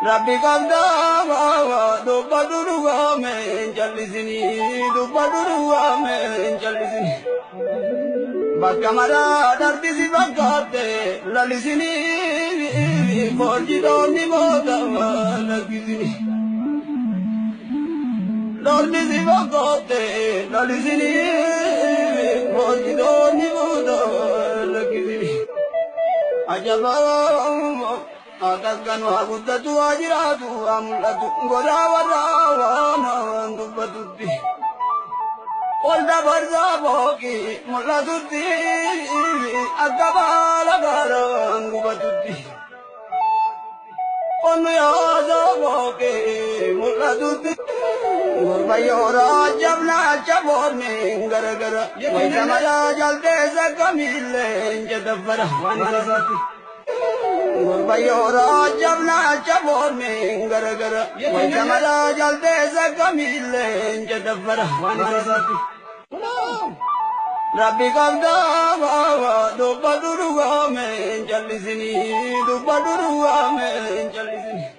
Rabbi kabda dubba duruga men jallisini dubba duruga men jallisini bakka mara darbisi bakkaate lalisini forjidonni moota lakkisini darbisi bakkaate lalisini forjidonni moota lakkisini ajaba Atas waguddatu wajiratu amulatu goda wadawana dubbatutti Olda barza boki mulatutti Akabala garan gubatutti Onu yaza boki mulatutti Gurbayora jabna chaborne gara gara Waisamaya jalte sakamile jadabara Wanasati Gurbayora jabna chaborne gara gara Waisamaya jalte sakamile jadabara Wanasati Rabbi kabda dubba duruga men jallisini dubba duruga men jallisini